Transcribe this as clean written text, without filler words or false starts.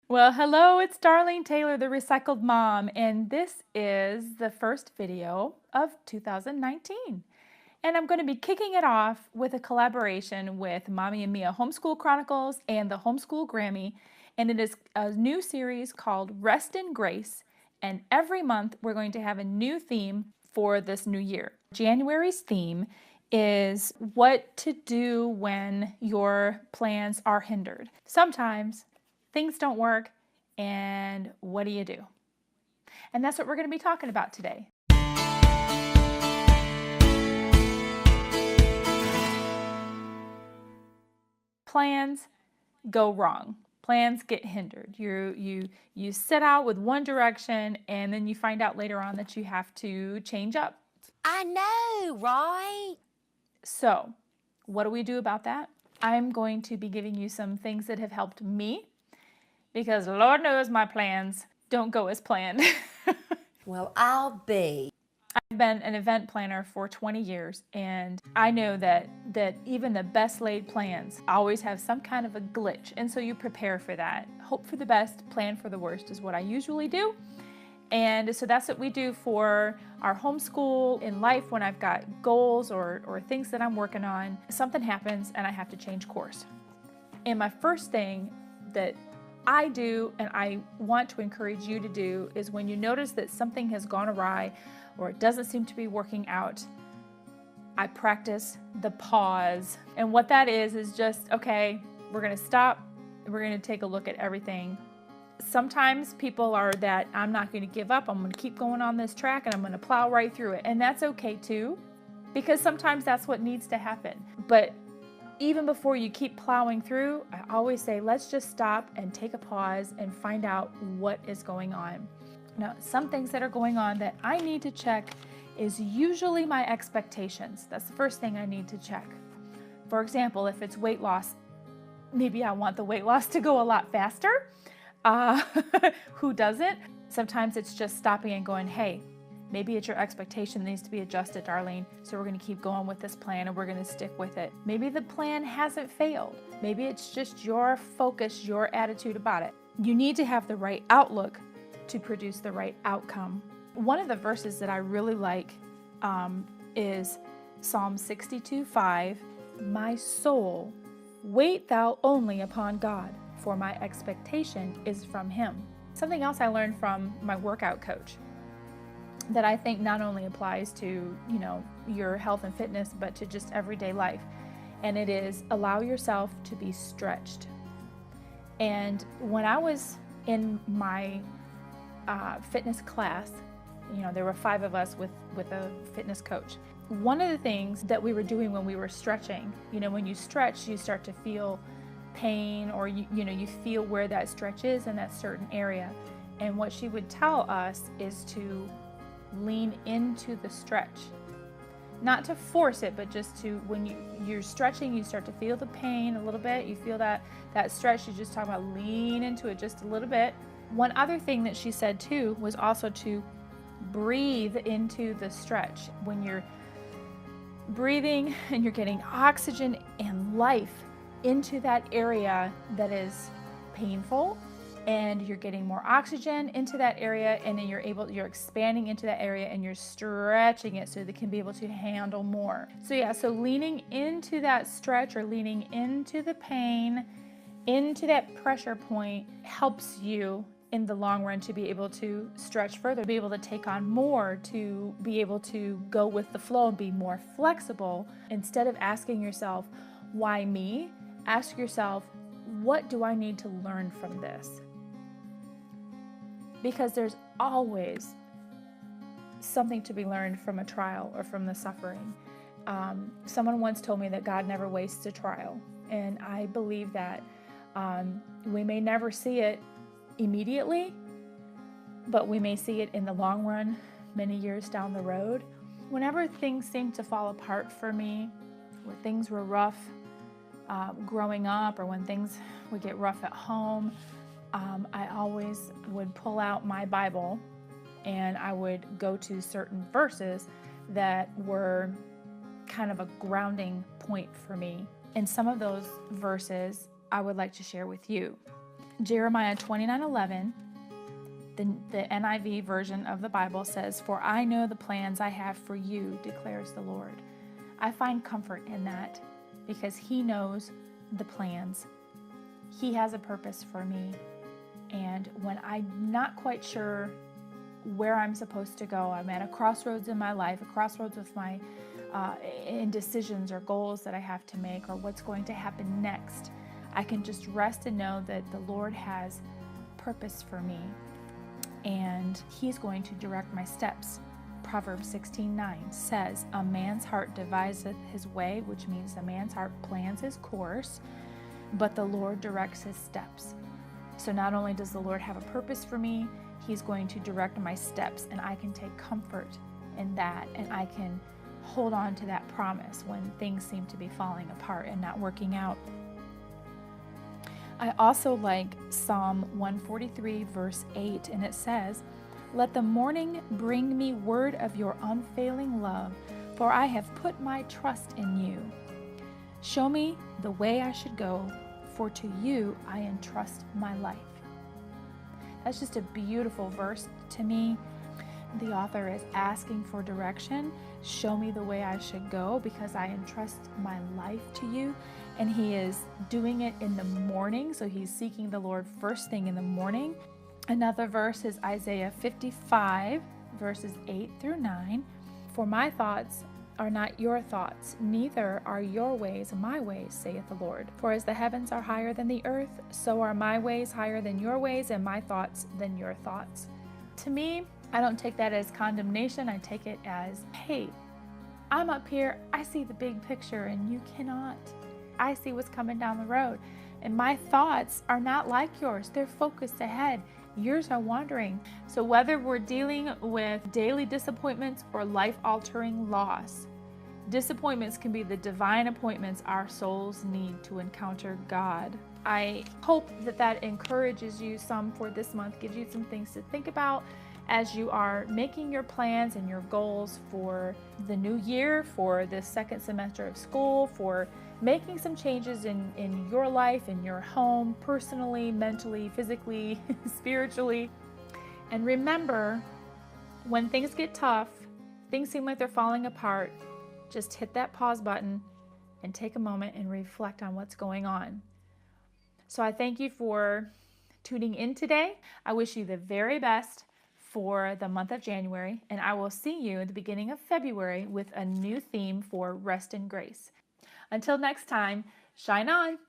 Well, hello, it's Darlene Taylor, the Recycled Mom, and this is the first video of 2019. And I'm going to be kicking it off with a collaboration with Mommy and Mia Homeschool Chronicles and the Homeschool Grammy, and it is a new series called Rest in Grace, and every month we're going to have a new theme for this new year. January's theme is what to do when your plans are hindered. Sometimes things don't work, and what do you do? And that's what we're going to be talking about today. Plans go wrong. Plans get hindered. You set out with one direction, and then you find out later on that you have to change up. I know, right? So, what do we do about that? I'm going to be giving you some things that have helped me, because Lord knows my plans don't go as planned. Well, I'll be. I've been an event planner for 20 years, and I know that even the best laid plans always have some kind of a glitch, and so you prepare for that. Hope for the best, plan for the worst is what I usually do. And so that's what we do for our homeschool in life. When I've got goals or things that I'm working on, something happens and I have to change course. And my first thing that I do, and I want to encourage you to do, is when you notice that something has gone awry or it doesn't seem to be working out, I practice the pause. And what that is just, okay, we're going to stop. We're going to take a look at everything. Sometimes people are that I'm not going to give up. I'm going to keep going on this track and I'm going to plow right through it. And that's okay too, because sometimes that's what needs to happen. But even before you keep plowing through, I always say, let's just stop and take a pause and find out what is going on. Now, some things that are going on that I need to check is usually my expectations. That's the first thing I need to check. For example, if it's weight loss, maybe I want the weight loss to go a lot faster. Who doesn't? Sometimes it's just stopping and going, hey, maybe it's your expectation that needs to be adjusted, Darlene. So we're going to keep going with this plan and we're going to stick with it. Maybe the plan hasn't failed. Maybe it's just your focus, your attitude about it. You need to have the right outlook to produce the right outcome. One of the verses that I really like is Psalm 62:5. My soul, wait thou only upon God, for my expectation is from Him. Something else I learned from my workout coach that I think not only applies to, your health and fitness, but to just everyday life. And it is allow yourself to be stretched. And when I was in my fitness class, there were 5 of us with a fitness coach. One of the things that we were doing when we were stretching, when you stretch, you start to feel pain, or you feel where that stretch is in that certain area. And what she would tell us is to lean into the stretch, not to force it, but just to, when you're stretching, you start to feel the pain a little bit. You feel that stretch. You just talk about lean into it just a little bit. One other thing that she said too was also to breathe into the stretch. When you're breathing and you're getting oxygen and life into that area that is painful, and you're getting more oxygen into that area, and then you're expanding into that area and you're stretching it so that it can be able to handle more. So leaning into that stretch or leaning into the pain, into that pressure point, helps you in the long run to be able to stretch further, be able to take on more, to be able to go with the flow and be more flexible. Instead of asking yourself, why me? Ask yourself, what do I need to learn from this? Because there's always something to be learned from a trial or from the suffering. Someone once told me that God never wastes a trial, and I believe that. We may never see it immediately, but we may see it in the long run, many years down the road. Whenever things seemed to fall apart for me, where things were rough growing up, or when things would get rough at home, I always would pull out my Bible and I would go to certain verses that were kind of a grounding point for me. And some of those verses I would like to share with you. Jeremiah 29:11, the NIV version of the Bible says, "For I know the plans I have for you, declares the Lord." I find comfort in that because He knows the plans. He has a purpose for me. And when I'm not quite sure where I'm supposed to go, I'm at a crossroads in my life, a crossroads with my indecisions or goals that I have to make or what's going to happen next, I can just rest and know that the Lord has purpose for me and He's going to direct my steps. Proverbs 16:9 says, "A man's heart deviseth his way," which means a man's heart plans his course, but the Lord directs his steps. So not only does the Lord have a purpose for me, He's going to direct my steps, and I can take comfort in that, and I can hold on to that promise when things seem to be falling apart and not working out. I also like Psalm 143 verse 8, and it says, "Let the morning bring me word of your unfailing love, for I have put my trust in you. Show me the way I should go, for to you I entrust my life." That's just a beautiful verse to me. The author is asking for direction. Show me the way I should go because I entrust my life to you. And he is doing it in the morning. So he's seeking the Lord first thing in the morning. Another verse is Isaiah 55, verses 8 through 9. "For my thoughts are not your thoughts, neither are your ways my ways, saith the Lord. For as the heavens are higher than the earth, so are my ways higher than your ways, and my thoughts than your thoughts." To me, I don't take that as condemnation. I take it as, hey, I'm up here, I see the big picture, and you cannot. I see what's coming down the road. And my thoughts are not like yours. They're focused ahead. Yours are wandering. So whether we're dealing with daily disappointments or life-altering loss, disappointments can be the divine appointments our souls need to encounter God. I hope that that encourages you some for this month, gives you some things to think about as you are making your plans and your goals for the new year, for the second semester of school, for making some changes in your life, in your home, personally, mentally, physically, spiritually. And remember, when things get tough, things seem like they're falling apart, just hit that pause button and take a moment and reflect on what's going on. So I thank you for tuning in today. I wish you the very best for the month of January, and I will see you at the beginning of February with a new theme for Rest and Grace. Until next time, shine on.